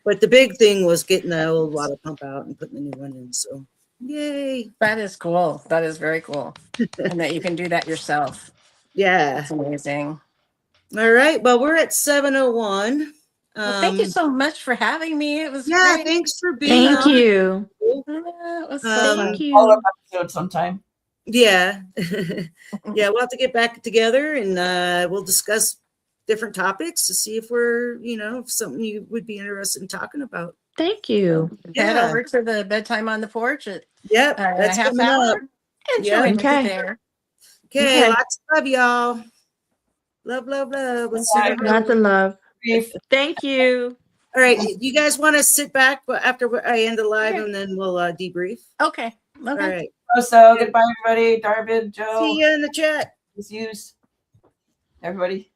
but the big thing was getting the old water pump out and putting the new one in. So yay. That is cool. That is very cool. And that you can do that yourself. Yeah. That's amazing. All right. Well, we're at 7:01. Well, thank you so much for having me. It was Yeah, great. thanks for being Thank on. you. Yeah, it was so fun. Thank you. Follow-up episode sometime. Yeah. Yeah, we'll have to get back together and we'll discuss different topics to see if we're, if something you would be interested in talking about. Thank you. Head Yeah. over to the bedtime on the porch at Yep, a that's half coming hour. up. And Yeah. join Okay. me there. Okay, Okay. lots of love, y'all. Love, love, love. Let's see what Lots of love. Brief. Thank you. All right, you guys want to sit back after I end the live, Okay. and then we'll debrief. Okay. All right. So goodbye, everybody. Darvid, Joe, See you in the chat. Jesus, everybody.